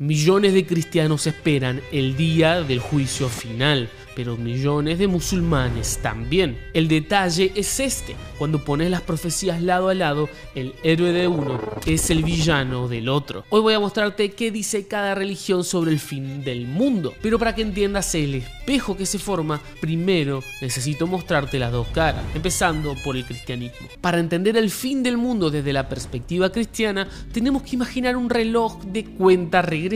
Millones de cristianos esperan el día del juicio final, pero millones de musulmanes también. El detalle es este: cuando pones las profecías lado a lado, el héroe de uno es el villano del otro. Hoy voy a mostrarte qué dice cada religión sobre el fin del mundo, pero para que entiendas el espejo que se forma, primero necesito mostrarte las dos caras, empezando por el cristianismo. Para entender el fin del mundo desde la perspectiva cristiana, tenemos que imaginar un reloj de cuenta regresiva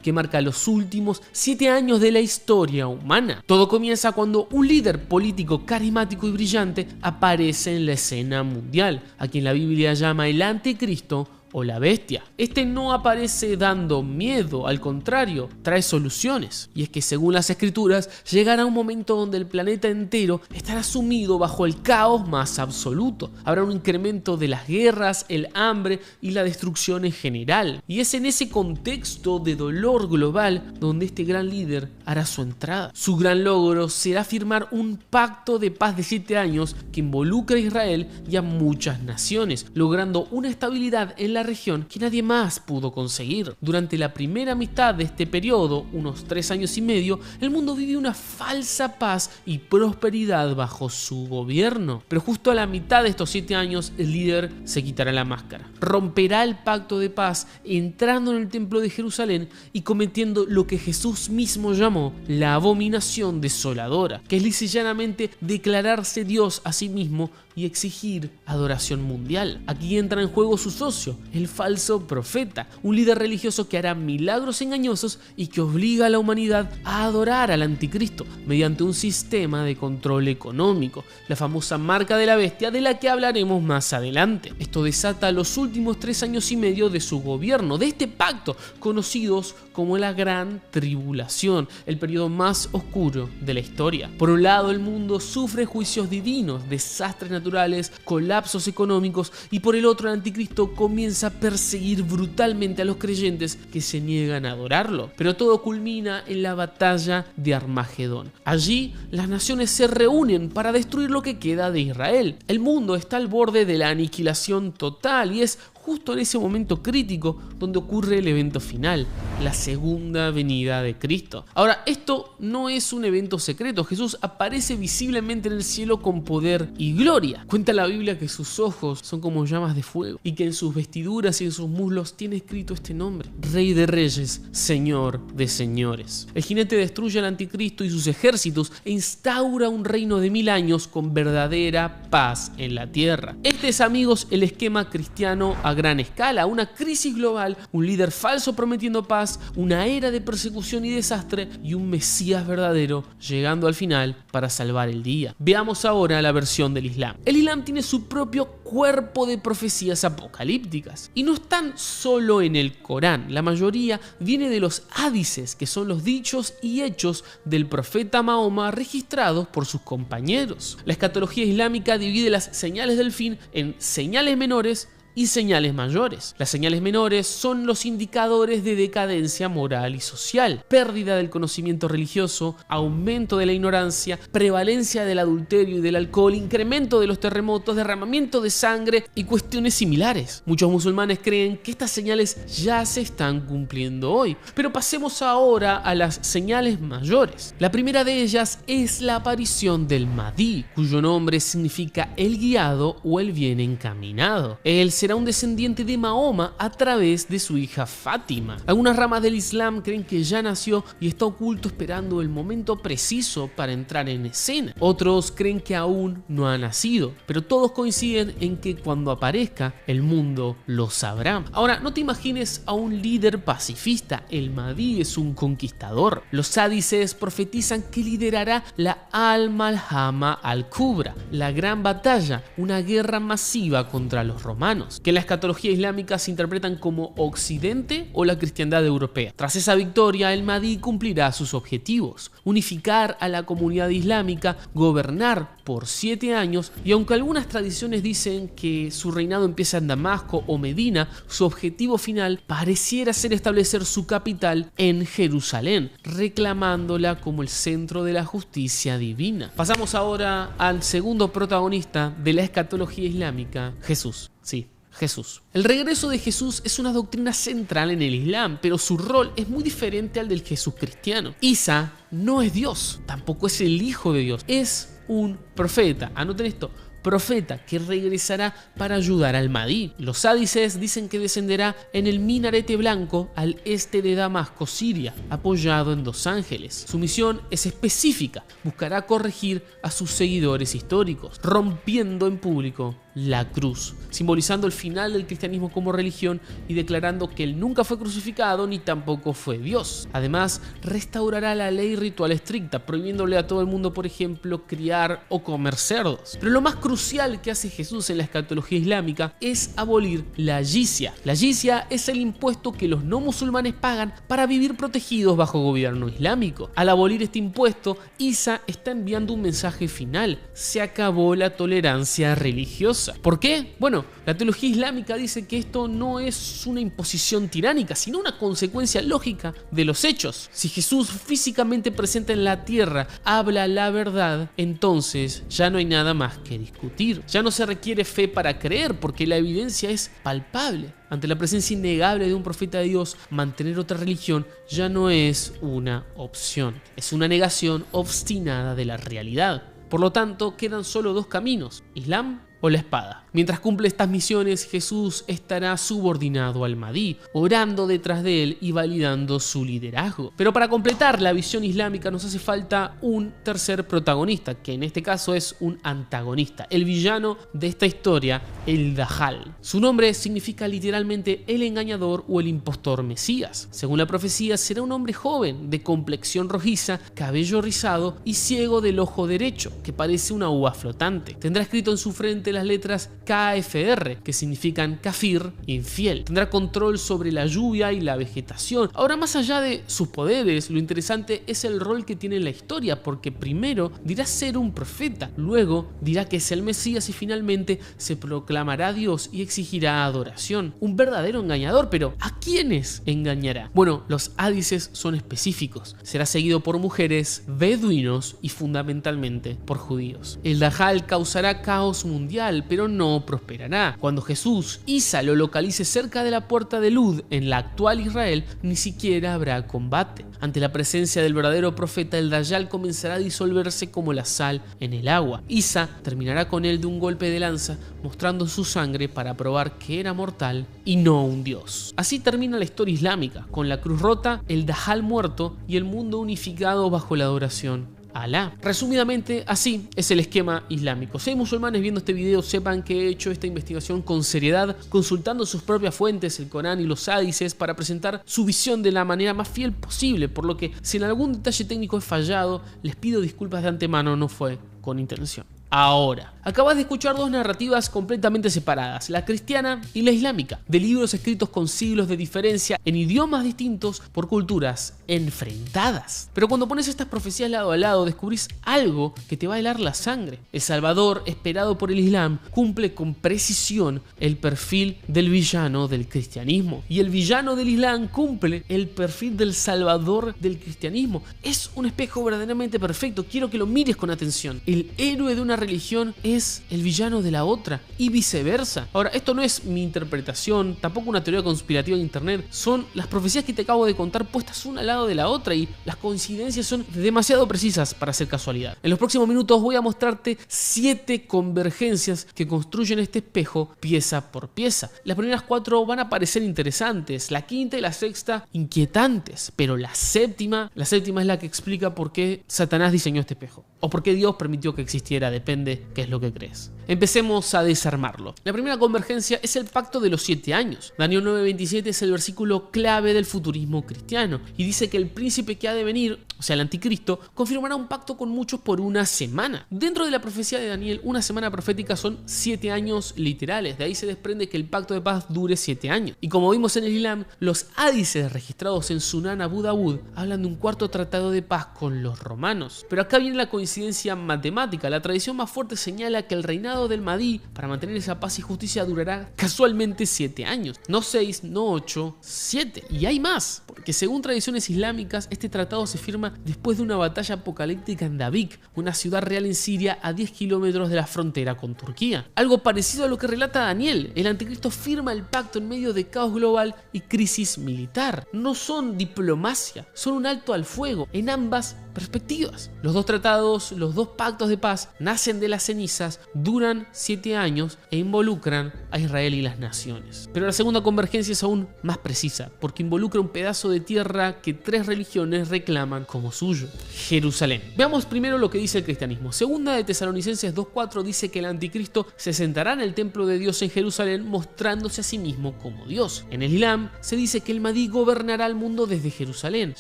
que marca los últimos 7 años de la historia humana. Todo comienza cuando un líder político carismático y brillante aparece en la escena mundial, a quien la Biblia llama el anticristo o la bestia. Este no aparece dando miedo, al contrario, trae soluciones. Y es que según las escrituras, llegará un momento donde el planeta entero estará sumido bajo el caos más absoluto. Habrá un incremento de las guerras, el hambre y la destrucción en general. Y es en ese contexto de dolor global donde este gran líder hará su entrada. Su gran logro será firmar un pacto de paz de 7 años que involucra a Israel y a muchas naciones, logrando una estabilidad en la región que nadie más pudo conseguir. Durante la primera mitad de este periodo, unos 3 años y medio, el mundo vivió una falsa paz y prosperidad bajo su gobierno. Pero justo a la mitad de estos 7 años, el líder se quitará la máscara, romperá el pacto de paz, entrando en el templo de Jerusalén y cometiendo lo que Jesús mismo llamó la abominación desoladora, que es lisa y llanamente declararse Dios a sí mismo y exigir adoración mundial. Aquí entra en juego su socio, el falso profeta, un líder religioso que hará milagros engañosos y que obliga a la humanidad a adorar al anticristo mediante un sistema de control económico, la famosa marca de la bestia de la que hablaremos más adelante. Esto desata los últimos 3 años y medio de su gobierno, de este pacto, conocidos como la Gran Tribulación, el periodo más oscuro de la historia. Por un lado, el mundo sufre juicios divinos, desastres naturales, colapsos económicos, y por el otro, el anticristo comienza a perseguir brutalmente a los creyentes que se niegan a adorarlo. Pero todo culmina en la batalla de Armagedón. Allí, las naciones se reúnen para destruir lo que queda de Israel. El mundo está al borde de la aniquilación total y es justo en ese momento crítico donde ocurre el evento final, la segunda venida de Cristo. Ahora, esto no es un evento secreto. Jesús aparece visiblemente en el cielo con poder y gloria. Cuenta la Biblia que sus ojos son como llamas de fuego y que en sus vestiduras y en sus muslos tiene escrito este nombre: Rey de Reyes, Señor de Señores. El jinete destruye al anticristo y sus ejércitos e instaura un reino de 1000 años con verdadera paz en la tierra. Este es, amigos, el esquema cristiano a gran escala: una crisis global, un líder falso prometiendo paz, una era de persecución y desastre y un Mesías verdadero llegando al final para salvar el día. Veamos ahora la versión del Islam. El Islam tiene su propio cuerpo de profecías apocalípticas y no están solo en el Corán. La mayoría viene de los hadices, que son los dichos y hechos del profeta Mahoma registrados por sus compañeros. La escatología islámica divide las señales del fin en señales menores y señales mayores. Las señales menores son los indicadores de decadencia moral y social, pérdida del conocimiento religioso, aumento de la ignorancia, prevalencia del adulterio y del alcohol, incremento de los terremotos, derramamiento de sangre y cuestiones similares. Muchos musulmanes creen que estas señales ya se están cumpliendo hoy. Pero pasemos ahora a las señales mayores. La primera de ellas es la aparición del Mahdi, cuyo nombre significa el guiado o el bien encaminado. Él será un descendiente de Mahoma a través de su hija Fátima. Algunas ramas del Islam creen que ya nació y está oculto esperando el momento preciso para entrar en escena. Otros creen que aún no ha nacido, pero todos coinciden en que cuando aparezca, el mundo lo sabrá. Ahora, no te imagines a un líder pacifista. El Mahdi es un conquistador. Los hadices profetizan que liderará la Al-Malhama Al-Kubra, la gran batalla, una guerra masiva contra los romanos, que en la escatología islámica se interpretan como Occidente o la cristiandad europea. Tras esa victoria, el Mahdi cumplirá sus objetivos: unificar a la comunidad islámica, gobernar por 7 años, y aunque algunas tradiciones dicen que su reinado empieza en Damasco o Medina, su objetivo final pareciera ser establecer su capital en Jerusalén, reclamándola como el centro de la justicia divina. Pasamos ahora al segundo protagonista de la escatología islámica, Jesús. Sí, Jesús. El regreso de Jesús es una doctrina central en el Islam, pero su rol es muy diferente al del Jesús cristiano. Isa no es Dios, tampoco es el Hijo de Dios, es un profeta. Anoten esto. Profeta que regresará para ayudar al Mahdi. Los hadices dicen que descenderá en el minarete blanco al este de Damasco, Siria, apoyado en 2 ángeles. Su misión es específica, buscará corregir a sus seguidores históricos, rompiendo en público la cruz, simbolizando el final del cristianismo como religión y declarando que él nunca fue crucificado ni tampoco fue Dios. Además, restaurará la ley ritual estricta, prohibiéndole a todo el mundo, por ejemplo, criar o comer cerdos. Pero lo más crucial que hace Jesús en la escatología islámica es abolir la jizya. La jizya es el impuesto que los no musulmanes pagan para vivir protegidos bajo gobierno islámico. Al abolir este impuesto, Isa está enviando un mensaje final: se acabó la tolerancia religiosa. ¿Por qué? Bueno, la teología islámica dice que esto no es una imposición tiránica, sino una consecuencia lógica de los hechos. Si Jesús físicamente presente en la tierra habla la verdad, entonces ya no hay nada más que discutir. Ya no se requiere fe para creer, porque la evidencia es palpable. Ante la presencia innegable de un profeta de Dios, mantener otra religión ya no es una opción. Es una negación obstinada de la realidad. Por lo tanto, quedan solo 2 caminos: Islam o la espada. Mientras cumple estas misiones, Jesús estará subordinado al Mahdi, orando detrás de él y validando su liderazgo. Pero para completar la visión islámica nos hace falta un tercer protagonista, que en este caso es un antagonista, el villano de esta historia, el Dajjal. Su nombre significa literalmente el engañador o el impostor Mesías. Según la profecía, será un hombre joven, de complexión rojiza, cabello rizado y ciego del ojo derecho, que parece una uva flotante. Tendrá escrito en su frente las letras KFR, que significan kafir, infiel. Tendrá control sobre la lluvia y la vegetación. Ahora, más allá de sus poderes, lo interesante es el rol que tiene en la historia, porque primero dirá ser un profeta, luego dirá que es el Mesías y finalmente se proclamará Dios y exigirá adoración. Un verdadero engañador, pero ¿a quiénes engañará? Bueno, los hadices son específicos. Será seguido por mujeres, beduinos y fundamentalmente por judíos. El Dajjal causará caos mundial, pero no prosperará. Cuando Jesús, Isa, lo localice cerca de la puerta de Lud en la actual Israel, ni siquiera habrá combate. Ante la presencia del verdadero profeta, el Dajjal comenzará a disolverse como la sal en el agua. Isa terminará con él de un golpe de lanza, mostrando su sangre para probar que era mortal y no un dios. Así termina la historia islámica, con la cruz rota, el Dajjal muerto y el mundo unificado bajo la adoración a Alá. Resumidamente, así es el esquema islámico. Si hay musulmanes viendo este video, sepan que he hecho esta investigación con seriedad, consultando sus propias fuentes, el Corán y los hadices, para presentar su visión de la manera más fiel posible, por lo que si en algún detalle técnico he fallado, les pido disculpas de antemano, no fue con intención. Ahora, acabas de escuchar 2 narrativas completamente separadas, la cristiana y la islámica, de libros escritos con siglos de diferencia, en idiomas distintos, por culturas enfrentadas. Pero cuando pones estas profecías lado a lado, descubrís algo que te va a helar la sangre. El Salvador, esperado por el Islam, cumple con precisión el perfil del villano del cristianismo. Y el villano del Islam cumple el perfil del Salvador del cristianismo. Es un espejo verdaderamente perfecto. Quiero que lo mires con atención. El héroe de una religión es el villano de la otra y viceversa. Ahora, esto no es mi interpretación, tampoco una teoría conspirativa de internet, son las profecías que te acabo de contar puestas una al lado de la otra y las coincidencias son demasiado precisas para ser casualidad. En los próximos minutos voy a mostrarte 7 convergencias que construyen este espejo pieza por pieza. Las primeras 4 van a parecer interesantes, la quinta y la sexta inquietantes, pero la séptima es la que explica por qué Satanás diseñó este espejo o por qué Dios permitió que existiera, depende qué es lo que crees. Empecemos a desarmarlo. La primera convergencia es el pacto de los 7 años. Daniel 9:27 es el versículo clave del futurismo cristiano y dice que el príncipe que ha de venir, o sea el anticristo, confirmará un pacto con muchos por una semana. Dentro de la profecía de Daniel, una semana profética son 7 años literales. De ahí se desprende que el pacto de paz dure 7 años. Y como vimos en el Islam, los hadices registrados en Sunan Abu Dawud hablan de un cuarto tratado de paz con los romanos. Pero acá viene la coincidencia matemática. La tradición más fuerte señala que el reinado del Mahdi para mantener esa paz y justicia durará casualmente 7 años. No 6, no 8, 7. Y hay más, porque según tradiciones islámicas, este tratado se firma afirma después de una batalla apocalíptica en Davik, una ciudad real en Siria a 10 kilómetros de la frontera con Turquía. Algo parecido a lo que relata Daniel, el anticristo firma el pacto en medio de caos global y crisis militar. No son diplomacia, son un alto al fuego en ambas perspectivas. Los dos tratados, los dos pactos de paz nacen de las cenizas, duran 7 años e involucran a Israel y las naciones. Pero la segunda convergencia es aún más precisa, porque involucra un pedazo de tierra que 3 religiones reclaman como suyo: Jerusalén. Veamos primero lo que dice el cristianismo. Segunda de Tesalonicenses 2:4 dice que el anticristo se sentará en el templo de Dios en Jerusalén, mostrándose a sí mismo como Dios. En el Islam se dice que el Mahdi gobernará el mundo desde Jerusalén,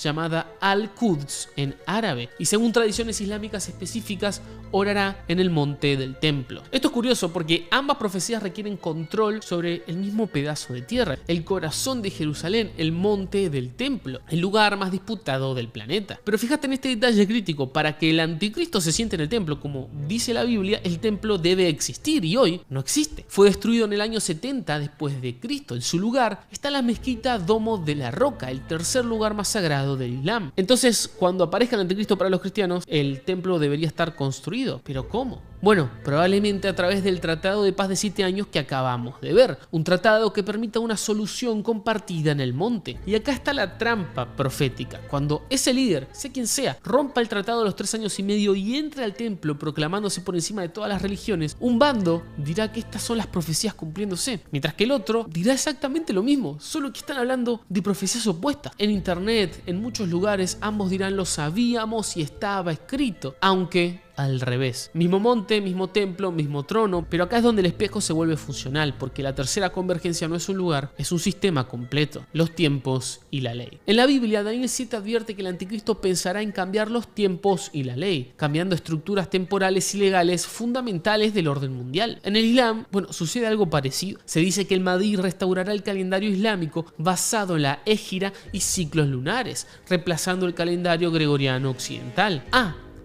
llamada Al-Quds en árabe, y según tradiciones islámicas específicas, orará en el monte del templo. Esto es curioso porque ambas profecías requieren control sobre el mismo pedazo de tierra, el corazón de Jerusalén, el monte del templo, el lugar más disputado del planeta. Pero fíjate en este detalle crítico: para que el anticristo se siente en el templo, como dice la Biblia, el templo debe existir, y hoy no existe. Fue destruido en el año 70 después de Cristo. En su lugar está la mezquita Domo de la Roca, el tercer lugar más sagrado del Islam. Entonces, cuando aparezca el anticristo para los cristianos, el templo debería estar construido. ¿Pero cómo? Bueno, probablemente a través del Tratado de Paz de 7 años que acabamos de ver. Un tratado que permita una solución compartida en el monte. Y acá está la trampa profética. Cuando ese líder, sea quien sea, rompa el tratado de los 3 años y medio y entre al templo proclamándose por encima de todas las religiones, un bando dirá que estas son las profecías cumpliéndose, mientras que el otro dirá exactamente lo mismo, solo que están hablando de profecías opuestas. En internet, en muchos lugares, ambos dirán: lo sabíamos y estaba escrito, aunque al revés. Mismo monte, mismo templo, mismo trono, pero acá es donde el espejo se vuelve funcional, porque la tercera convergencia no es un lugar, es un sistema completo: los tiempos y la ley. En la Biblia, Daniel 7 advierte que el anticristo pensará en cambiar los tiempos y la ley, cambiando estructuras temporales y legales fundamentales del orden mundial. En el Islam, sucede algo parecido. Se dice que el Mahdi restaurará el calendario islámico basado en la égira y ciclos lunares, reemplazando el calendario gregoriano occidental.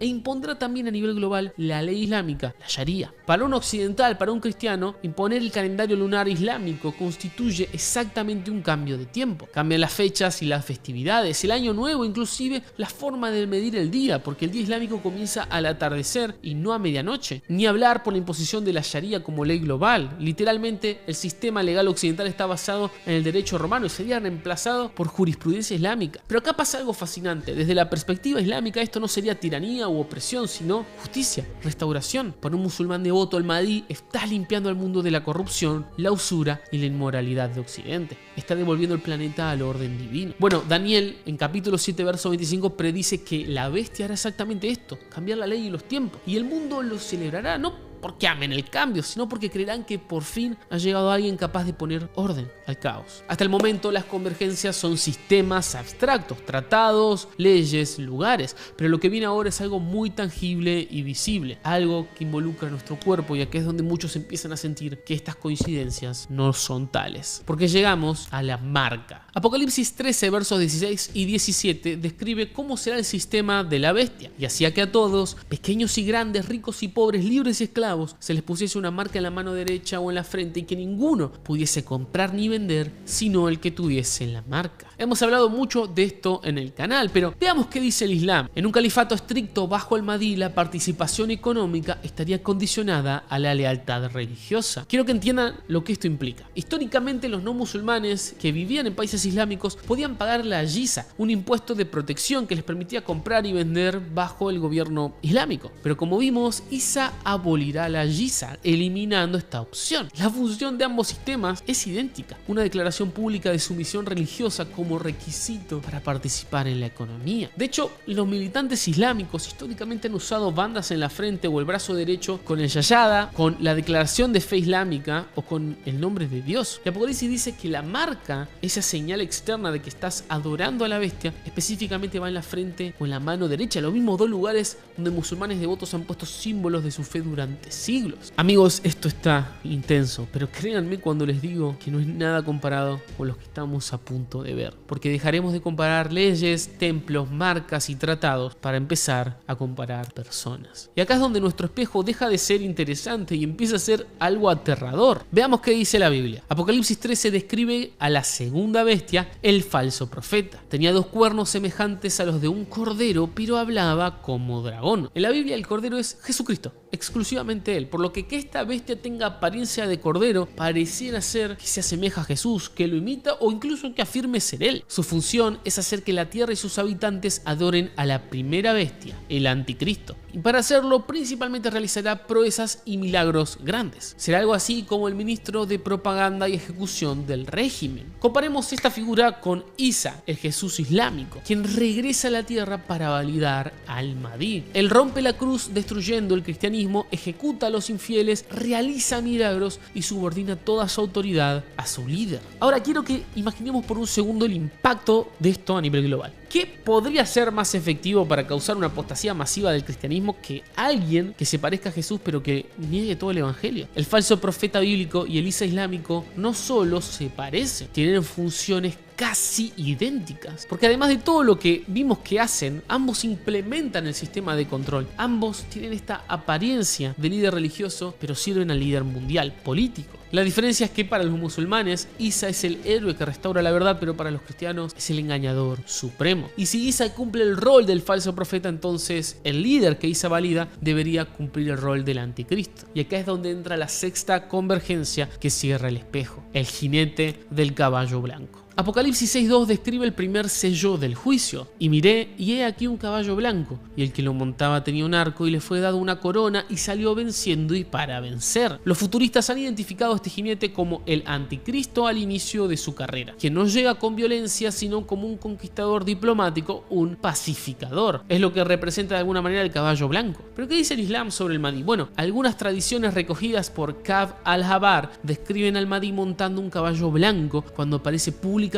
E impondrá también a nivel global la ley islámica, la Sharia. Para un occidental, para un cristiano, imponer el calendario lunar islámico constituye exactamente un cambio de tiempo. Cambian las fechas y las festividades, el año nuevo, inclusive la forma de medir el día, porque el día islámico comienza al atardecer y no a medianoche. Ni hablar por la imposición de la Sharia como ley global. Literalmente, el sistema legal occidental está basado en el derecho romano y sería reemplazado por jurisprudencia islámica. Pero acá pasa algo fascinante. Desde la perspectiva islámica, esto no sería tiranía u opresión, sino justicia, restauración. Para un musulmán devoto, el Mahdi está limpiando al mundo de la corrupción, la usura y la inmoralidad de Occidente. Está devolviendo el planeta al orden divino. Daniel, en capítulo 7, verso 25, predice que la bestia hará exactamente esto: cambiar la ley y los tiempos. Y el mundo lo celebrará, no porque amen el cambio, sino porque creerán que por fin ha llegado alguien capaz de poner orden al caos. Hasta el momento, las convergencias son sistemas abstractos, tratados, leyes, lugares, pero lo que viene ahora es algo muy tangible y visible, algo que involucra nuestro cuerpo, y aquí es donde muchos empiezan a sentir que estas coincidencias no son tales, porque llegamos a la marca. Apocalipsis 13, versos 16 y 17 describe cómo será el sistema de la bestia: y hacía que a todos, pequeños y grandes, ricos y pobres, libres y esclavos, se les pusiese una marca en la mano derecha o en la frente, y que ninguno pudiese comprar ni vender sino el que tuviese la marca. Hemos hablado mucho de esto en el canal, pero veamos qué dice el Islam. En un califato estricto bajo el Mahdi, la participación económica estaría condicionada a la lealtad religiosa. Quiero que entiendan lo que esto implica. Históricamente, los no musulmanes que vivían en países islámicos podían pagar la yiza, un impuesto de protección que les permitía comprar y vender bajo el gobierno islámico. Pero como vimos, Isa abolirá la yiza, eliminando esta opción. La función de ambos sistemas es idéntica: una declaración pública de sumisión religiosa como requisito para participar en la economía. De hecho, los militantes islámicos históricamente han usado bandas en la frente o el brazo derecho con el yayada, con la declaración de fe islámica o con el nombre de Dios. El Apocalipsis dice que la marca, esa señal externa de que estás adorando a la bestia, específicamente va en la frente o en la mano derecha. Los mismos dos lugares donde musulmanes devotos han puesto símbolos de su fe durante hace siglos. Amigos, esto está intenso, pero créanme cuando les digo que no es nada comparado con los que estamos a punto de ver, porque dejaremos de comparar leyes, templos, marcas y tratados para empezar a comparar personas. Y acá es donde nuestro espejo deja de ser interesante y empieza a ser algo aterrador. Veamos qué dice la Biblia. Apocalipsis 13 describe a la segunda bestia, el falso profeta. Tenía 2 cuernos semejantes a los de un cordero, pero hablaba como dragón. En la Biblia el cordero es Jesucristo, exclusivamente él, por lo que esta bestia tenga apariencia de cordero pareciera ser que se asemeja a Jesús, que lo imita o incluso que afirme ser él. Su función es hacer que la tierra y sus habitantes adoren a la primera bestia, el anticristo. Y para hacerlo principalmente realizará proezas y milagros grandes. Será algo así como el ministro de propaganda y ejecución del régimen. Comparemos esta figura con Isa, el Jesús islámico, quien regresa a la tierra para validar al Mahdi. Él rompe la cruz destruyendo el cristianismo, ejecuta a los infieles, realiza milagros y subordina toda su autoridad a su líder. Ahora quiero que imaginemos por un segundo el impacto de esto a nivel global. ¿Qué podría ser más efectivo para causar una apostasía masiva del cristianismo que alguien que se parezca a Jesús pero que niegue todo el evangelio? El falso profeta bíblico y el Isa islámico no solo se parecen, tienen funciones casi idénticas, porque además de todo lo que vimos que hacen, ambos implementan el sistema de control. Ambos tienen esta apariencia de líder religioso, pero sirven al líder mundial, político. La diferencia es que para los musulmanes, Isa es el héroe que restaura la verdad, pero para los cristianos es el engañador supremo. Y si Isa cumple el rol del falso profeta, entonces el líder que Isa valida debería cumplir el rol del anticristo. Y acá es donde entra la sexta convergencia que cierra el espejo, el jinete del caballo blanco. Apocalipsis 6.2 describe el primer sello del juicio. Y miré, y he aquí un caballo blanco, y el que lo montaba tenía un arco, y le fue dado una corona, y salió venciendo y para vencer. Los futuristas han identificado a este jinete como el anticristo al inicio de su carrera, que no llega con violencia, sino como un conquistador diplomático, un pacificador. Es lo que representa de alguna manera el caballo blanco. ¿Pero qué dice el Islam sobre el Mahdi? Bueno, algunas tradiciones recogidas por Ka'b al-Ahbar describen al Mahdi montando un caballo blanco cuando aparece públicamente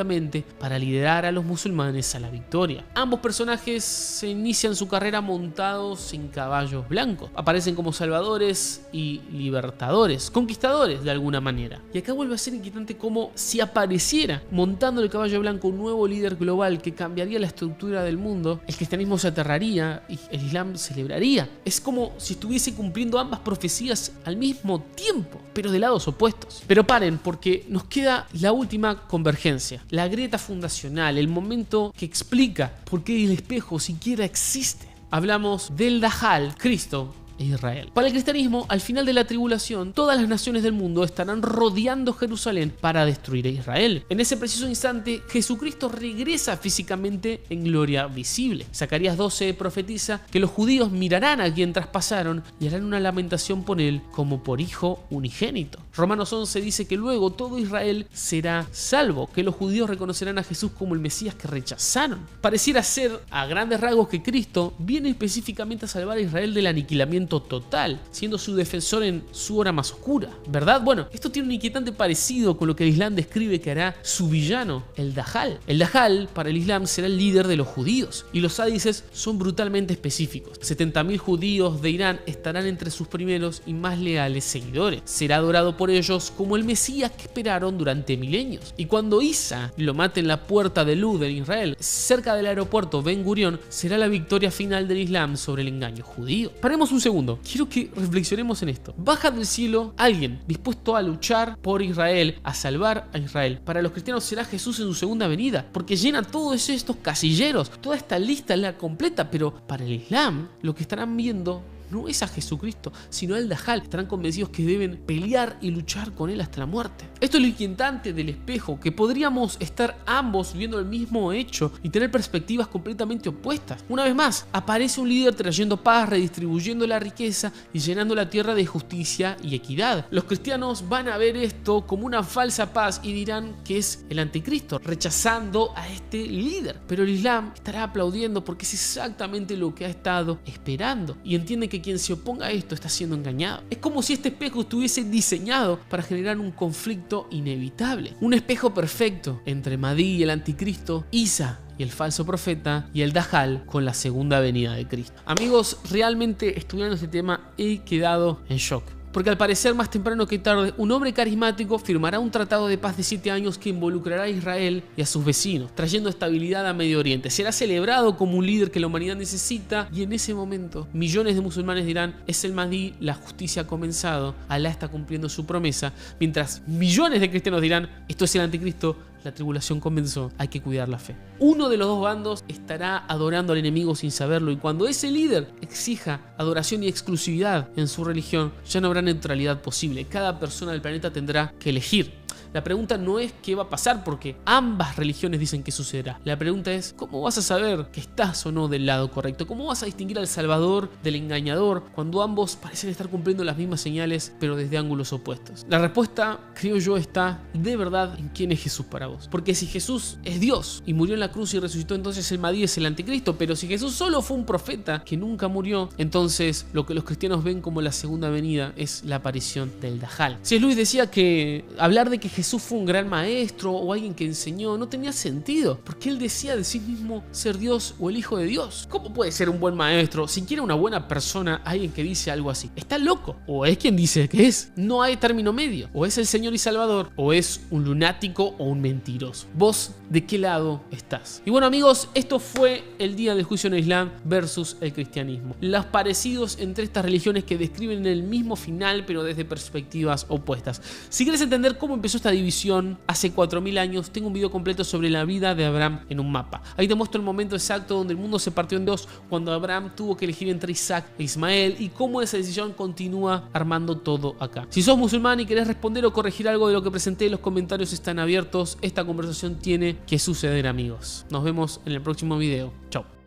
para liderar a los musulmanes a la victoria. Ambos personajes se inician su carrera montados en caballos blancos. Aparecen como salvadores y libertadores, conquistadores de alguna manera. Y acá vuelve a ser inquietante como si apareciera montando el caballo blanco un nuevo líder global que cambiaría la estructura del mundo, el cristianismo se aterraría y el Islam celebraría. Es como si estuviese cumpliendo ambas profecías al mismo tiempo, pero de lados opuestos. Pero paren, porque nos queda la última convergencia. La grieta fundacional, el momento que explica por qué el espejo siquiera existe. Hablamos del Dajjal, Cristo e Israel. Para el cristianismo, al final de la tribulación, todas las naciones del mundo estarán rodeando Jerusalén para destruir a Israel. En ese preciso instante, Jesucristo regresa físicamente en gloria visible. Zacarías 12 profetiza que los judíos mirarán a quien traspasaron y harán una lamentación por él como por hijo unigénito. Romanos 11 dice que luego todo Israel será salvo, que los judíos reconocerán a Jesús como el Mesías que rechazaron. Pareciera ser a grandes rasgos que Cristo viene específicamente a salvar a Israel del aniquilamiento total, siendo su defensor en su hora más oscura, ¿verdad? Bueno, esto tiene un inquietante parecido con lo que el Islam describe que hará su villano, el Dajjal. El Dajjal para el Islam será el líder de los judíos, y los hadices son brutalmente específicos. 70.000 judíos de Irán estarán entre sus primeros y más leales seguidores. Será adorado por ellos como el Mesías que esperaron durante milenios. Y cuando Isa lo mate en la puerta de Lud en Israel, cerca del aeropuerto Ben Gurion, será la victoria final del Islam sobre el engaño judío. Paremos un segundo. Quiero que reflexionemos en esto. Baja del cielo alguien dispuesto a luchar por Israel, a salvar a Israel. Para los cristianos será Jesús en su segunda venida, porque llena todos estos casilleros. Toda esta lista es la completa, pero para el Islam lo que estarán viendo no es a Jesucristo, sino al Dajjal. Estarán convencidos que deben pelear y luchar con él hasta la muerte. Esto es lo inquietante del espejo, que podríamos estar ambos viendo el mismo hecho y tener perspectivas completamente opuestas. Una vez más, aparece un líder trayendo paz, redistribuyendo la riqueza y llenando la tierra de justicia y equidad. Los cristianos van a ver esto como una falsa paz y dirán que es el anticristo, rechazando a este líder. Pero el Islam estará aplaudiendo porque es exactamente lo que ha estado esperando y entiende que quien se oponga a esto está siendo engañado. Es como si este espejo estuviese diseñado para generar un conflicto inevitable. Un espejo perfecto entre Mahdi y el anticristo, Isa y el falso profeta, y el Dajjal con la segunda venida de Cristo. Amigos, realmente estudiando este tema he quedado en shock. Porque al parecer más temprano que tarde, un hombre carismático firmará un tratado de paz de 7 años que involucrará a Israel y a sus vecinos, trayendo estabilidad a Medio Oriente. Será celebrado como un líder que la humanidad necesita y en ese momento millones de musulmanes dirán: es el Mahdi, la justicia ha comenzado, Alá está cumpliendo su promesa, mientras millones de cristianos dirán: esto es el anticristo, la tribulación comenzó, hay que cuidar la fe. Uno de los dos bandos estará adorando al enemigo sin saberlo, y cuando ese líder exija adoración y exclusividad en su religión, ya no habrá neutralidad posible. Cada persona del planeta tendrá que elegir. La pregunta no es qué va a pasar, porque ambas religiones dicen que sucederá. La pregunta es: ¿cómo vas a saber que estás o no del lado correcto? ¿Cómo vas a distinguir al salvador del engañador cuando ambos parecen estar cumpliendo las mismas señales, pero desde ángulos opuestos? La respuesta, creo yo, está de verdad en quién es Jesús para vos. Porque si Jesús es Dios y murió en la cruz y resucitó, entonces el Mahdi es el anticristo. Pero si Jesús solo fue un profeta que nunca murió, entonces lo que los cristianos ven como la segunda venida es la aparición del Dajjal. C.S. Lewis decía que hablar de que Jesús fue un gran maestro o alguien que enseñó no tenía sentido, porque él decía de sí mismo ser Dios o el Hijo de Dios. ¿Cómo puede ser un buen maestro, siquiera una buena persona, alguien que dice algo así? Está loco, o es quien dice que es. No hay término medio, o es el Señor y Salvador, o es un lunático o un mentiroso. ¿Vos de qué lado estás? Y bueno, amigos, esto fue el día del juicio en el Islam versus el cristianismo. Los parecidos entre estas religiones que describen el mismo final, pero desde perspectivas opuestas. Si quieres entender cómo empezó esta división hace 4000 años, tengo un video completo sobre la vida de Abraham en un mapa. Ahí te muestro el momento exacto donde el mundo se partió en dos, cuando Abraham tuvo que elegir entre Isaac e Ismael, y cómo esa decisión continúa armando todo acá. Si sos musulmán y querés responder o corregir algo de lo que presenté, los comentarios están abiertos. Esta conversación tiene que suceder, amigos. Nos vemos en el próximo video. Chau.